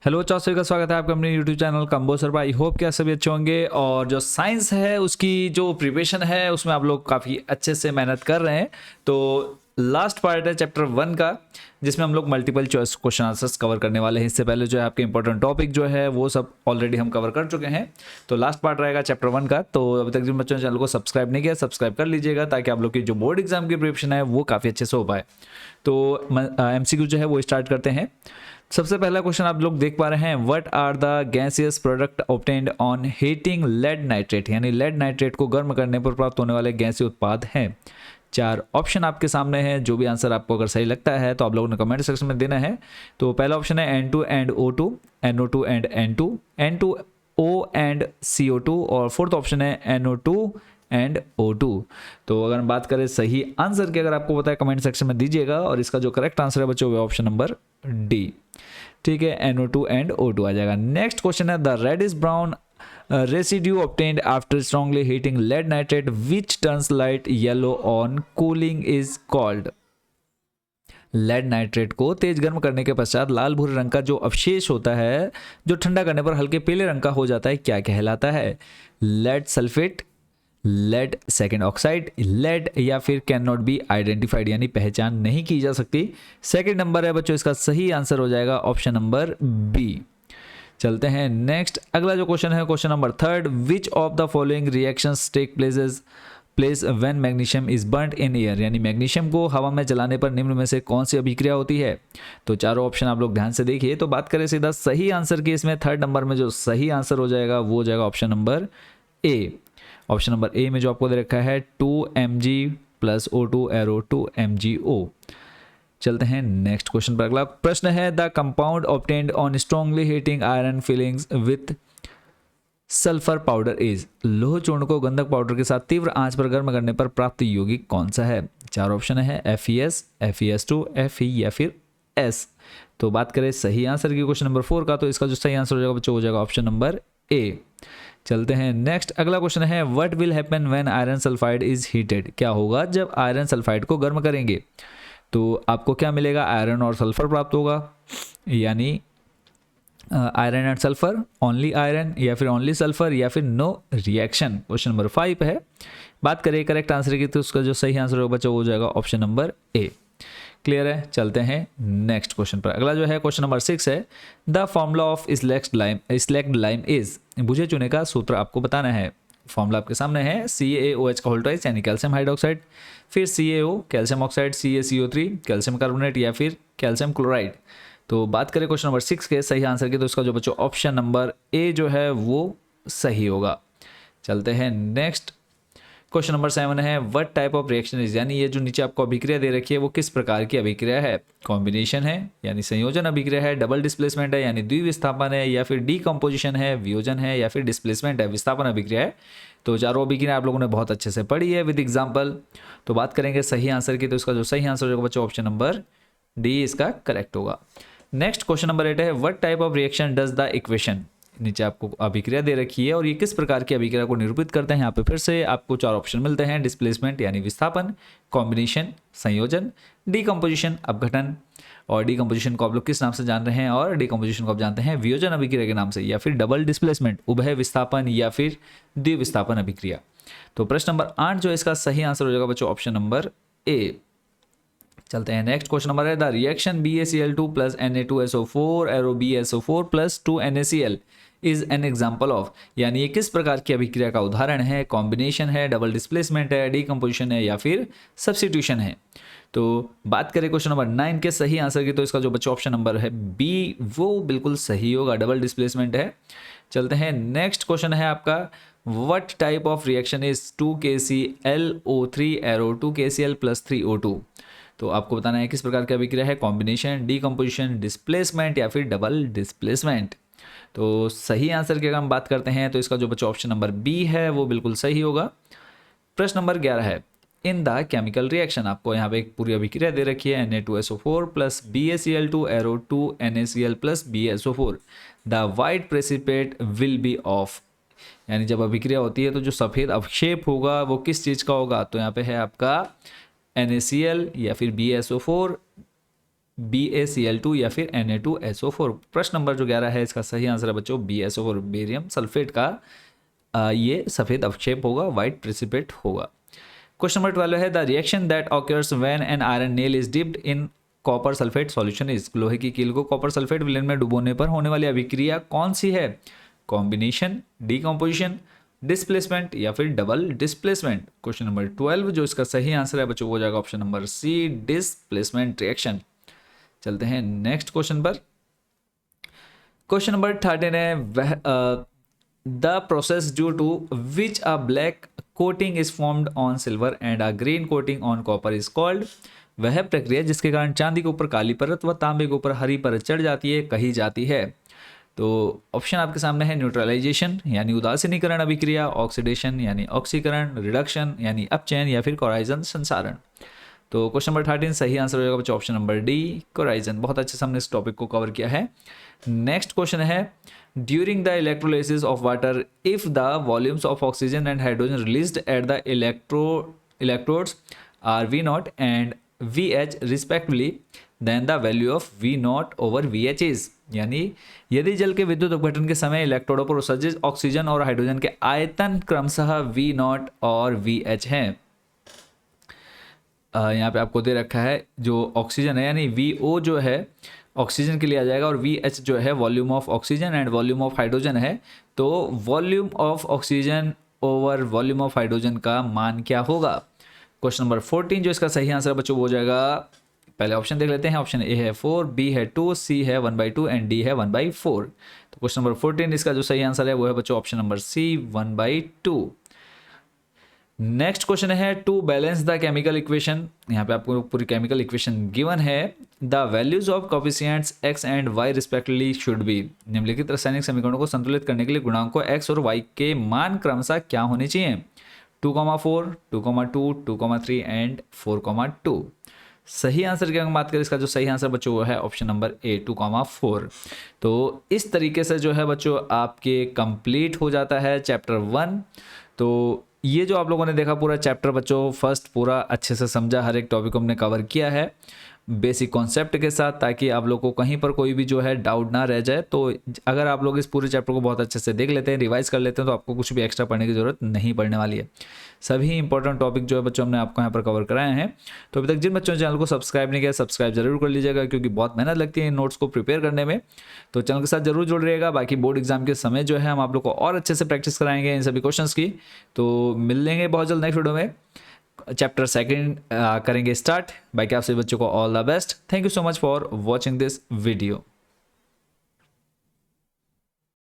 Hello चाचा का स्वागत है आपका अपने यूट्यूब चैनल कंबोसर पर। आई होप कि आप सभी अच्छे होंगे और जो साइंस है उसकी जो प्रिपरेशन है उसमें आप लोग काफ़ी अच्छे से मेहनत कर रहे हैं। तो लास्ट पार्ट है चैप्टर 1 का, जिसमें हम लोग multiple choice question answers cover करने वाले हैं। इससे पहले जो है आपके इंपॉर्टेंट टॉपिक जो है वो सब ऑलरेडी हम कवर कर चुके हैं। तो लास्ट पार्ट रहेगा चैप्टर 1 का। तो अभी तक जिन बच्चों ने चैनल को सब्सक्राइब नहीं किया सब्सक्राइब कर लीजिएगा, ताकि आप लोग की जो बोर्ड एग्जाम की प्रिपरेशन है वो काफ़ी अच्छे से हो पाए। तो MCQ जो है वो स्टार्ट करते हैं। सबसे पहला क्वेश्चन आप लोग देख पा रहे हैं, what are the gaseous product obtained on heating lead nitrate, यानी लेड नाइट्रेट को गर्म करने पर प्राप्त होने वाले गैसीय उत्पाद हैं। 4 ऑप्शन आपके सामने हैं, जो भी आंसर आपको अगर सही लगता है तो आप लोगों ने कमेंट सेक्शन में देना है। तो पहला ऑप्शन है N2 and O2, NO2 and N2, N2O and CO2, और फोर्थ ऑप्शन है NO2 एंड O2। तो अगर हम बात करें सही आंसर की, अगर आपको बताया कमेंट सेक्शन में दीजिएगा, और इसका जो करेक्ट आंसर है बच्चों वो ऑप्शन नंबर डी। ठीक है, NO2 एंड O2 आ जाएगा। नेक्स्ट क्वेश्चन है, the reddish brown residue obtained after strongly heating lead nitrate which turns light yellow on cooling is called। Lead nitrate को तेज गर्म करने के पश्चात लाल भूरे रंग का जो अवशेष होता है, जो ठंडा करने पर हल्के पीले रंग का हो जाता है, क्या कहलाता है? Lead sulphate, lead second oxide, lead, या फिर कैन नॉट बी आइडेंटिफाइड, यानी पहचान नहीं की जा सकती। सेकेंड नंबर है बच्चों, इसका सही आंसर हो जाएगा ऑप्शन नंबर बी। चलते हैं नेक्स्ट, अगला जो क्वेश्चन है question number 3, which of the following reactions take place when magnesium is burned in air, यानी मैग्नीशियम को हवा में जलाने पर निम्न में से कौन सी अभिक्रिया होती है? तो चारों ऑप्शन आप लोग ध्यान से देखिए। तो बात करें सीधा सही आंसर की, इसमें 3rd नंबर में जो सही आंसर हो जाएगा वो हो जाएगा option number A. Option number A में जो आपको दे रखा है 2Mg + O2 एरो 2MgO। चलते हैं नेक्स्ट क्वेश्चन पर। अगला प्रश्न है, the compound obtained on strongly heating iron filings with sulphur powder is, लोह चूर्ण को गंधक पाउडर के साथ तीव्र आंच पर गर्म करने पर प्राप्त यौगिक कौन सा है? 4 ऑप्शन है FeS, FeS2, Fe या फिर S। तो बात करें सही आंसर की क्वेश्चन नंबर 4 का, तो इसका जो सही आंसर हो जाएगा बच्चों हो जाएगा ऑप्शन नंबर ए। चलते हैं नेक्स्ट, अगला क्वेश्चन है, what will happen when iron sulphide is heated, क्या होगा जब आयरन सल्फाइड को गर्म करेंगे? तो आपको क्या मिलेगा? आयरन और सल्फर प्राप्त होगा, यानी iron and sulphur, only iron, या फिर ओनली सल्फर, या फिर नो रिएक्शन। क्वेश्चन नंबर 5 है। बात करें करेक्ट आंसर की, तो उसका जो सही आंसर होगा बच्चों हो जाएगा ऑप्शन नंबर ए। क्लियर है? चलते हैं नेक्स्ट क्वेश्चन पर। अगला जो है क्वेश्चन नंबर 6 है, the formula of slaked lime is, बुझे चुने का सूत्र आपको बताना है। फॉर्मूला आपके सामने है CaOH का होल ट्वाइस, यानी कैल्शियम हाइड्रोक्साइड, फिर CaO calcium oxide, CaCO3 calcium carbonate, या फिर कैल्शियम क्लोराइड। तो बात करें क्वेश्चन नंबर 6 के सही आंसर की, तो इसका जो बच्चों ऑप्शन नंबर ए जो है वो सही होगा। चलते हैं नेक्स्ट, क्वेश्चन नंबर 7 है, what type of reaction is, यानी ये जो नीचे आपको अभिक्रिया दे रखी है वो किस प्रकार की अभिक्रिया है? कॉम्बिनेशन है, यानी संयोजन अभिक्रिया है, डबल डिस्प्लेसमेंट है, यानी द्विविस्थापन है, या फिर डीकम्पोजिशन है, वियोजन है, या फिर डिस्प्लेसमेंट है, विस्थापन अभिक्रिया है। तो चारों अभिक्रिया आप लोगों ने बहुत अच्छे से पढ़ी है विद एग्जाम्पल। तो बात करेंगे सही आंसर की, तो इसका जो सही आंसर होगा बच्चों ऑप्शन नंबर डी इसका करेक्ट होगा। नेक्स्ट क्वेश्चन नंबर 8 है, what type of reaction does the equation, नीचे आपको अभिक्रिया दे रखी है और ये किस प्रकार की अभिक्रिया को निरूपित करते हैं। यहाँ पे फिर से आपको 4 ऑप्शन मिलते हैं, डिस्प्लेसमेंट यानी विस्थापन, कॉम्बिनेशन संयोजन, डीकम्पोजिशन अपघटन, और डीकम्पोजिशन को आप लोग किस नाम से जान रहे हैं, और डीकम्पोजिशन को आप जानते हैं वियोजन अभिक्रिया के नाम से, या फिर डबल डिस्प्लेसमेंट उभय विस्थापन, या फिर द्विविस्थापन अभिक्रिया। तो प्रश्न नंबर 8 जो इसका सही आंसर हो जाएगा बच्चों ऑप्शन नंबर ए। चलते हैं नेक्स्ट क्वेश्चन नंबर है, the reaction BaCl2 + Na2SO4 arrow BaSO4 + 2NaCl is an example of, यानी ये किस प्रकार की अभिक्रिया का उदाहरण है? कॉम्बिनेशन है, डबल डिस्प्लेसमेंट है, डीकम्पोजिशन है, या फिर सब्स्टिट्यूशन है। तो बात करें क्वेश्चन नंबर 9 के सही आंसर की, तो इसका जो बच्चा ऑप्शन नंबर है बी वो बिल्कुल सही होगा, डबल डिस्प्लेसमेंट है। चलते हैं नेक्स्ट क्वेश्चन है आपका, what type of reaction is 2KClO3 arrow 2KCl + 3O2। तो आपको बताना है किस प्रकार की अभिक्रिया है, कॉम्बिनेशन, डीकम्पोजिशन, डिस्प्लेसमेंट, या फिर डबल डिस्प्लेसमेंट। तो सही आंसर की अगर हम बात करते हैं तो इसका जो बच्चा ऑप्शन नंबर बी है वो बिल्कुल सही होगा। प्रश्न नंबर 11 है, इन द केमिकल रिएक्शन, आपको यहाँ पे एक पूरी अभिक्रिया दे रखी है, Na2SO4 + BaCl2 arrow 2NaCl + BaSO4, the white precipitate will be of, यानी जब अभिक्रिया होती है तो जो सफ़ेद अवक्षेप होगा वो किस चीज़ का होगा? तो यहाँ पे है आपका NaCl या फिर BaSO4 BaCl2 या फिर Na2SO4। प्रश्न नंबर जो 11 है इसका सही आंसर है बच्चों BaSO4, बेरियम सल्फेट का ये सफ़ेद अवक्षेप होगा, वाइट प्रेसिपिटेट होगा। क्वेश्चन नंबर 12 है the reaction that occurs when an iron nail is dipped in copper sulphate solution is. लोहे की कील को कॉपर सल्फेट विलेन में डुबोने पर होने वाली अभिक्रिया कौन सी है? कॉम्बिनेशन, डीकम्पोजिशन, डिस्प्लेसमेंट या फिर डबल डिस्प्लेसमेंट। क्वेश्चन नंबर 12 जो इसका सही आंसर है बच्चों वो हो जाएगा option number C, displacement reaction. चलते हैं नेक्स्ट क्वेश्चन पर। क्वेश्चन नंबर 13 है वह the process due to which a black coating is formed on silver and a green coating on copper is called. वह प्रक्रिया जिसके कारण चांदी के ऊपर काली परत व तांबे के ऊपर हरी परत चढ़ जाती है कही जाती है। तो ऑप्शन आपके सामने है न्यूट्रलाइजेशन यानी उदासीनीकरण अभिक्रिया, ऑक्सीडेशन यानी ऑक्सीकरण, रिडक्शन यानी अपचयन या फिर कोराइजन संसारण। तो क्वेश्चन नंबर 13 सही आंसर हो जाएगा बच्चों ऑप्शन नंबर डी, कोराइजन। बहुत अच्छे से हमने इस टॉपिक को कवर किया है। नेक्स्ट क्वेश्चन है during the electrolysis of water if the volumes of oxygen and hydrogen released at the electrodes are V0 and VH respectively then the value of V0 over VH is. यानी यदि जल के विद्युत अपघटन के समय इलेक्ट्रोडों पर उत्सर्जित ऑक्सीजन और हाइड्रोजन के आयतन क्रमशः V0 और VH हैं। यहाँ पे आपको दे रखा है जो ऑक्सीजन है यानी VO जो है ऑक्सीजन के लिए आ जाएगा और VH जो है volume of oxygen and volume of hydrogen है। तो volume of oxygen over volume of hydrogen का मान क्या होगा? क्वेश्चन नंबर 14 जो इसका सही आंसर बच्चों वो हो जाएगा, पहले ऑप्शन देख लेते हैं। ऑप्शन ए है 4, बी है 2, सी है 1/2 एंड डी है 1/4। तो क्वेश्चन नंबर 14 इसका जो सही आंसर है वो है बच्चों option number C, 1/2। Next question है to balance the chemical equation. यहाँ पे आपको पूरी केमिकल इक्वेशन गिवन है। The values of coefficients x and y respectively should be. निम्नलिखित रासायनिक समीकरणों को संतुलित करने के लिए गुणांकों x और y के मान क्रमशः क्या होने चाहिए? 2,4, 2,2, 2,3 एंड 4,2। सही आंसर की अगर बात करें इसका जो सही आंसर बच्चों वो है ऑप्शन नंबर ए, 2,4। तो इस तरीके से जो है बच्चों आपके कंप्लीट हो जाता है चैप्टर 1। तो ये जो आप लोगों ने देखा पूरा चैप्टर बच्चों फर्स्ट पूरा अच्छे से समझा, हर एक टॉपिक को हमने कवर किया है बेसिक कॉन्सेप्ट के साथ, ताकि आप लोग को कहीं पर कोई भी जो है डाउट ना रह जाए। तो अगर आप लोग इस पूरे चैप्टर को बहुत अच्छे से देख लेते हैं, रिवाइज कर लेते हैं, तो आपको कुछ भी एक्स्ट्रा पढ़ने की जरूरत नहीं पड़ने वाली है। सभी इंपॉर्टेंट टॉपिक जो है बच्चों हमने आपको यहाँ पर कवर कराए हैं। तो अभी तक जिन बच्चों ने चैनल को सब्सक्राइब नहीं किया सब्सक्राइब जरूर कर लीजिएगा, क्योंकि बहुत मेहनत लगती है इन नोट्स को प्रिपेयर करने में। तो चैनल के साथ जरूर जुड़ रहिएगा। बाकी बोर्ड एग्जाम के समय जो है हम आप लोग को और अच्छे से प्रैक्टिस कराएंगे इन सभी क्वेश्चंस की। तो मिल लेंगे बहुत जल्द नेक्स्ट वीडियो में। चैप्टर 2 करेंगे स्टार्ट। बाकी आप सभी बच्चों को all the best. Thank you so much for watching this video.